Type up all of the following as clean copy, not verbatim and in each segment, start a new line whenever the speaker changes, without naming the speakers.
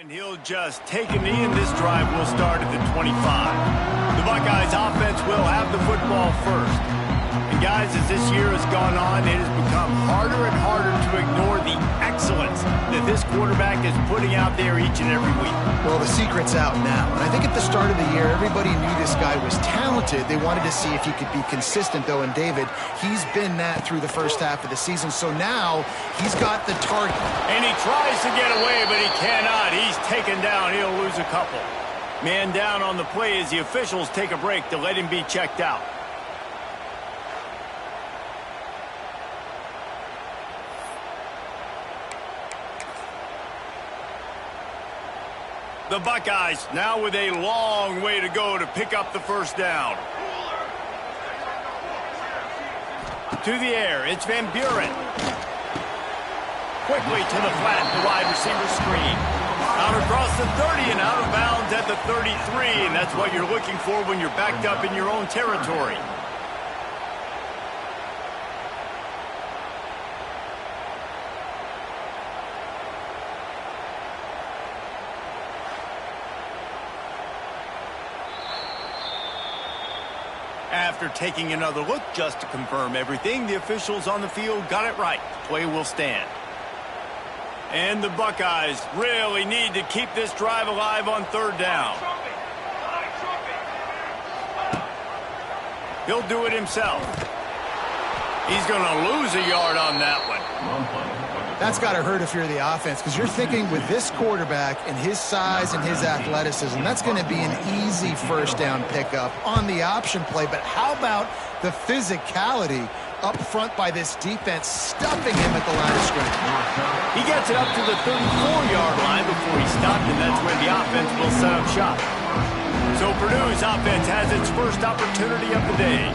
And he'll just take a knee, and this drive will start at the 25. The Buckeyes offense will have the football first. And guys, as this year has gone on, it has become harder and harder to ignore the excellence that this quarterback is putting out there each and every week.
Well, the secret's out now. And I think at the start of the year, everybody knew this guy was talented. They wanted to see if he could be consistent, though. And David, he's been that through the first half of the season. So now he's got the target.
And he tries to get away, but he cannot. He's taken down. He'll lose a couple. Man down on the play as the officials take a break to let him be checked out. The Buckeyes now with a long way to go to pick up the first down. To the air, it's Van Buren. Quickly to the flat, the wide receiver screen. Out across the 30 and out of bounds at the 33, and that's what you're looking for when you're backed up in your own territory. After taking another look just to confirm everything, the officials on the field got it right. Play will stand. And the Buckeyes really need to keep this drive alive on third down. He'll do it himself. He's going to lose a yard on that one.
That's got to hurt if you're the offense, because you're thinking with this quarterback and his size and his athleticism, that's going to be an easy first down pickup on the option play. But how about the physicality up front by this defense, stuffing him at the line of scrimmage?
He gets it up to the 34-yard line before he stopped, and that's where the offense will set up shop. So Purdue's offense has its first opportunity of the day.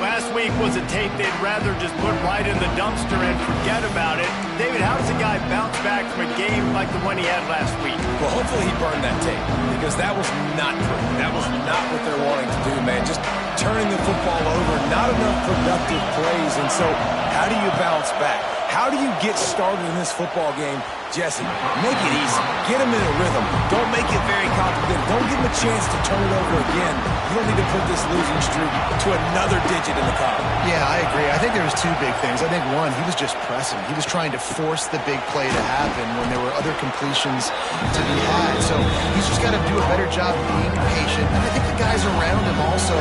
Last week was a tape they'd rather just put right in the dumpster and forget about it. David, how does a guy bounce back from a game like the one he had last week?
Well, hopefully he burned that tape, because that was not pretty. That was not what they're wanting to do, man. Just turning the football over, not enough productive plays. And so how do you bounce back? How do you get started in this football game? Jesse, make it easy. Get him in a rhythm. Don't make it very complicated. Don't give him a chance to turn it over again. You don't need to put this losing streak to another digit in the column.
Yeah, I agree. I think there was two big things. I think, one, he was just pressing. He was trying to force the big play to happen when there were other completions to be had. So he's just got to do a better job being patient. And I think the guys around him also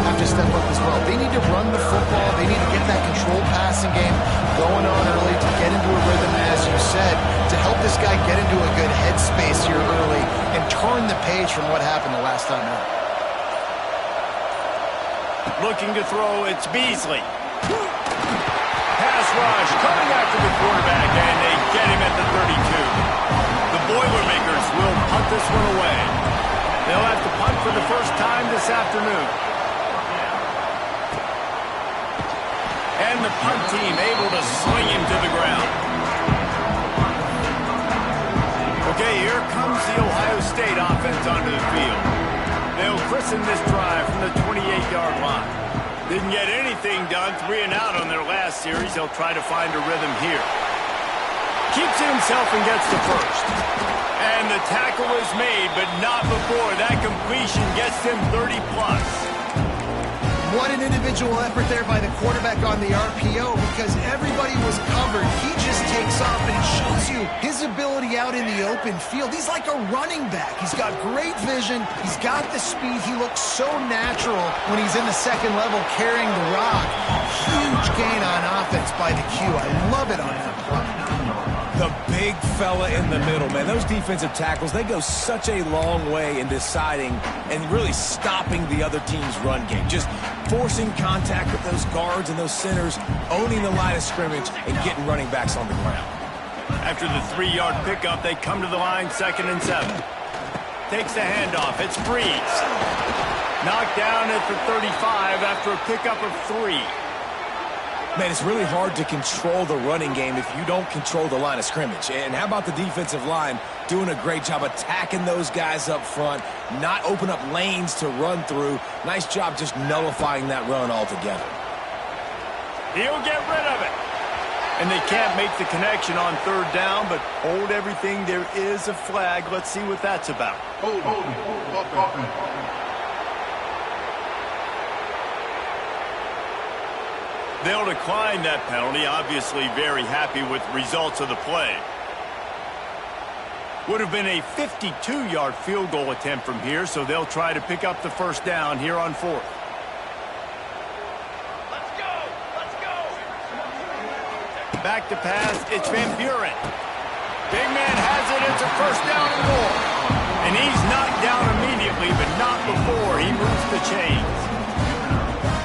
have to step up as well. They need to run the football. They need to get that controlled passing game going on early to get into a rhythm, as you said, to help this guy get into a good headspace here early and turn the page from what happened the last time out.
Looking to throw, it's Beasley. Pass rush coming after the quarterback, and they get him at the 32. The Boilermakers will punt this one away. They'll have to punt for the first time this afternoon. And the punt team able to sling him to the ground. Okay, here comes the Ohio State offense onto the field. They'll christen this drive from the 28-yard line. Didn't get anything done, 3 and out on their last series. They'll try to find a rhythm here. Keeps it himself and gets the first. And the tackle is made, but not before that completion gets him 30-plus.
What an individual effort there by the quarterback on the RPO, because everybody was covered. He just takes off, and it shows you his ability out in the open field. He's like a running back. He's got great vision. He's got the speed. He looks so natural when he's in the second level carrying the rock. Huge gain on offense by the Q. I love it on that play.
The big fella in the middle, man. Those defensive tackles, they go such a long way in deciding and really stopping the other team's run game. Just forcing contact with those guards and those centers, owning the line of scrimmage, and getting running backs on the ground.
After the 3-yard pickup, they come to the line, 2nd and 7. Takes the handoff. It's Breeze. Knocked down at the 35 after a pickup of 3.
Man, it's really hard to control the running game if you don't control the line of scrimmage. And how about the defensive line doing a great job attacking those guys up front, not open up lanes to run through. Nice job just nullifying that run altogether.
He'll get rid of it. And they can't make the connection on third down, but hold everything. There is a flag. Let's see what that's about.
Hold.
They'll decline that penalty. Obviously very happy with the results of the play. Would have been a 52-yard field goal attempt from here, so they'll try to pick up the first down here on fourth. Back to pass, it's Van Buren. Big man has it, it's a first down and more. And he's knocked down immediately, but not before he moves the chains.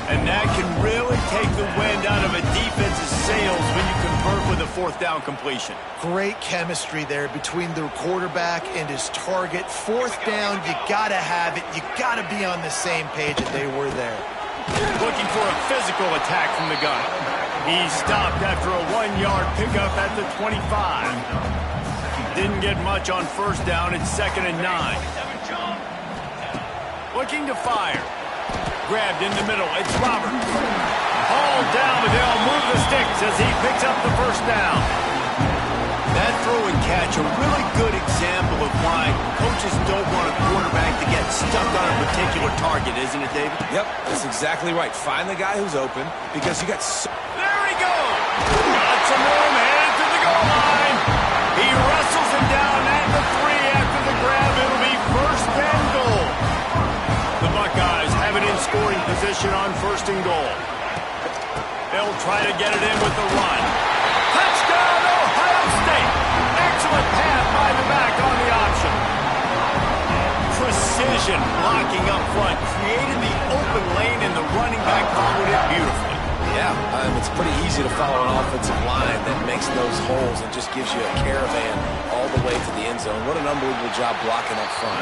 And that can really take the wind out of a defense's sails when you convert with a fourth down completion.
Great chemistry there between the quarterback and his target. Fourth down, you gotta have it. You gotta be on the same page, and they were there.
Looking for a physical attack from the gun. He's stopped after a 1-yard pickup at the 25. Didn't get much on first down. It's 2nd and 9. Looking to fire. Grabbed in the middle. It's Roberts. Hauled down, but they'll move the sticks as he picks up the first down. That throw and catch, a really good example of why coaches don't want a quarterback to get stuck on a particular target, isn't it, David?
Yep, that's exactly right. Find the guy who's open because you got so...
There he goes! Got some room, headed to the goal line. He wrestles him down at the 3 after the grab. It'll be first and goal. The Buckeyes have it in scoring position on first and goal. They'll try to get it in with the run. Touchdown, Ohio State! Excellent pass by the back on the option. Precision blocking up front. Created the open lane, and the running back followed it beautifully.
Yeah, it's pretty easy to follow an offensive line that makes those holes and just gives you a caravan all the way to the end zone. What an unbelievable job blocking up front.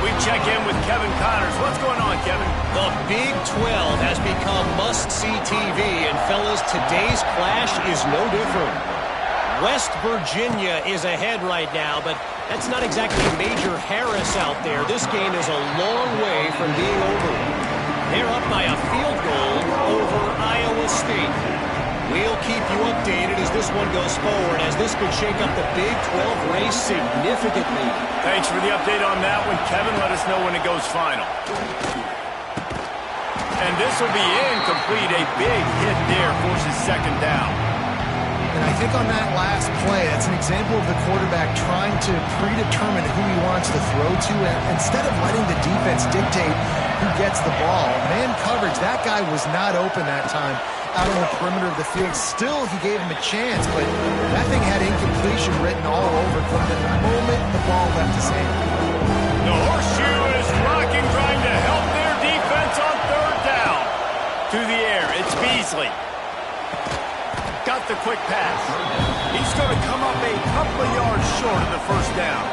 We check in with Kevin Connors. What's going on, Kevin?
The Big 12 has become must-see TV, and fellas, today's clash is no different. West Virginia is ahead right now, but that's not exactly Major Harris out there. This game is a long way from being over. They're up by a field goal over Iowa State. We'll keep you updated as this one goes forward, as this could shake up the Big 12 race significantly.
Thanks for the update on that one, Kevin. Let us know when it goes final. And this will be incomplete. A big hit there forces second down.
And I think on that last play, that's an example of the quarterback trying to predetermine who he wants to throw to, and instead of letting the defense dictate who gets the ball. Man coverage, that guy was not open that time out on the perimeter of the field. Still, he gave him a chance, but that thing had incompletion written all over from the moment the ball left his hand.
The horseshoe is rocking, trying to help their defense on third down. To the air, it's Beasley. Got the quick pass. He's going to come up a couple of yards short of the first down.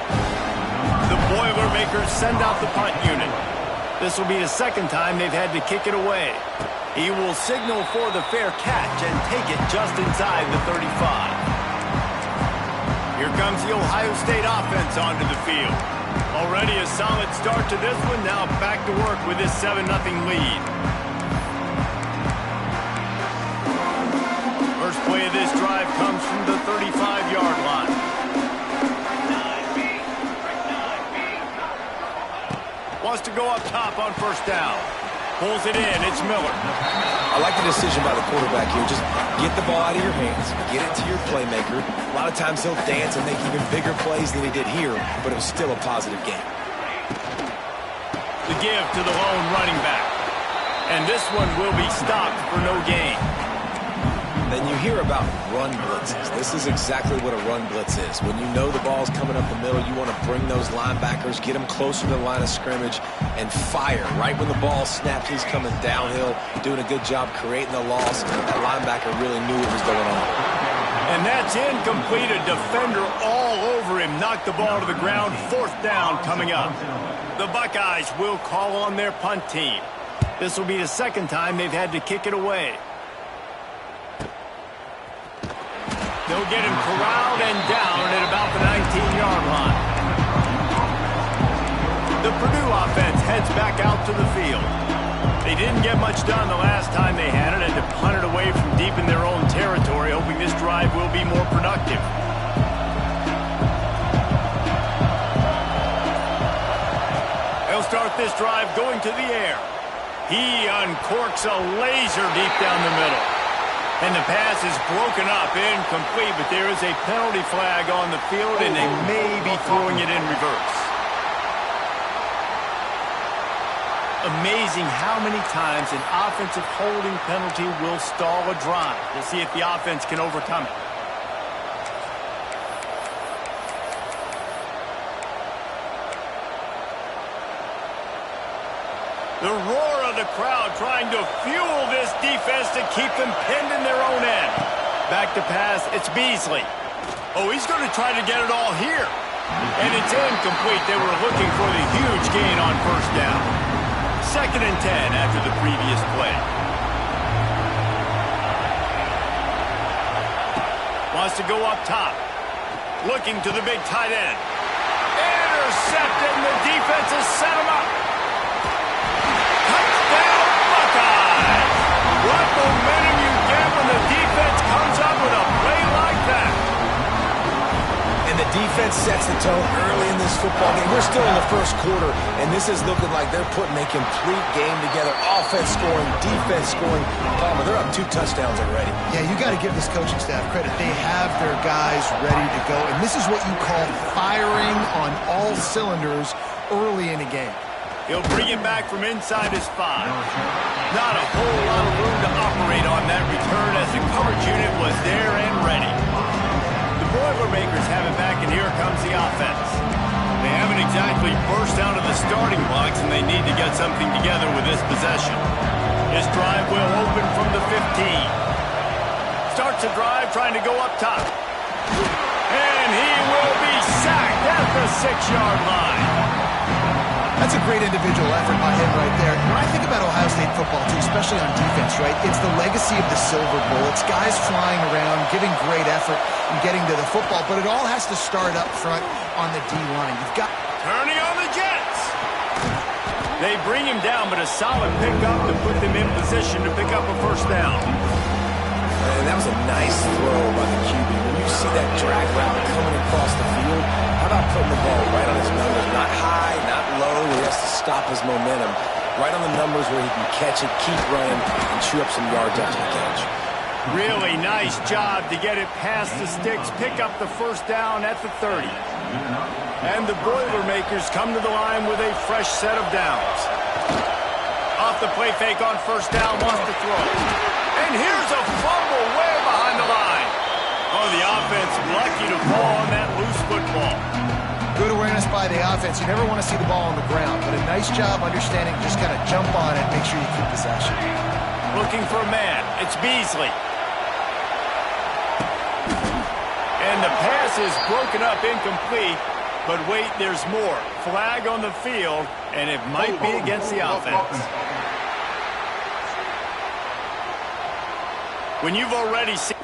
The Boilermakers send out the punt unit. This will be the second time they've had to kick it away. He will signal for the fair catch and take it just inside the 35. Here comes the Ohio State offense onto the field. Already a solid start to this one. Now back to work with this 7-0 lead. First play of this drive comes from the 35-yard line. Wants to go up top on first down. Pulls it in. It's Miller.
I like the decision by the quarterback here. Just get the ball out of your hands. Get it to your playmaker. A lot of times he'll dance and make even bigger plays than he did here, but it was still a positive game.
The give to the lone running back. And this one will be stopped for no gain.
Then you hear about run blitzes. This is exactly what a run blitz is. When you know the ball's coming up the middle, you want to bring those linebackers, get them closer to the line of scrimmage, and fire. Right when the ball snaps, he's coming downhill, doing a good job creating the loss. That linebacker really knew what was going on.
And that's incomplete. A defender all over him. Knocked the ball to the ground. Fourth down coming up. The Buckeyes will call on their punt team. This will be the second time they've had to kick it away. They'll get him corralled and down at about the 19-yard line. The Purdue offense heads back out to the field. They didn't get much done the last time they had it, and to punt it away from deep in their own territory, hoping this drive will be more productive. He'll start this drive going to the air. He uncorks a laser deep down the middle. And the pass is broken up, incomplete, but there is a penalty flag on the field, and they may be throwing it in reverse. Amazing how many times an offensive holding penalty will stall a drive. We'll see if the offense can overcome it. The roar of the crowd trying to fuel this defense to keep them pinned in their own end. Back to pass, it's Beasley. Oh, he's going to try to get it all here. And it's incomplete. They were looking for the huge gain on first down. 2nd and 10 after the previous play. Wants to go up top. Looking to the big tight end. Intercepted, and the defense has set him up. Touchdown, Buckeyes! What momentum you get when the defense comes up with a play like that.
And the defense sets the tone early in this football game. We're still in the first quarter, and this is looking like they're putting a complete game together. Offense scoring, defense scoring. Palmer, they're up 2 touchdowns already.
Yeah, you got to give this coaching staff credit. They have their guys ready to go, and this is what you call firing on all cylinders early in a game.
He'll bring it back from inside his 5. Not a whole lot of room to operate on that return as the coverage unit was there and ready. The Boilermakers have it back, and here comes the offense. They haven't exactly burst out of the starting blocks, and they need to get something together with this possession. This drive will open from the 15. Starts a drive trying to go up top. And he will be sacked at the 6-yard line.
That's a great individual effort by him right there. When I think about Ohio State football, too, especially on defense, right, it's the legacy of the Silver Bowl. It's guys flying around, giving great effort, and getting to the football. But it all has to start up front on the D-line. You've got...
Turning on the Jets. They bring him down, but a solid pickup to put them in position to pick up a first down.
And that was a nice throw by the QB. When you see that drag route coming across the field, how about putting the ball right on his numbers? Not high, not low, where he has to stop his momentum. Right on the numbers where he can catch it, keep running, and chew up some yards after the catch.
Really nice job to get it past the sticks, pick up the first down at the 30. And the Boilermakers come to the line with a fresh set of downs. Off the play fake on first down, wants to throw. And here's a fumble way behind the line. Oh, the offense lucky to fall on that loose football.
Good awareness by the offense. You never want to see the ball on the ground, but a nice job understanding, just kind of jump on it, make sure you keep possession.
Looking for a man. It's Beasley. And the pass is broken up, incomplete. But wait, there's more. Flag on the field, and it might be against the offense. When you've already seen...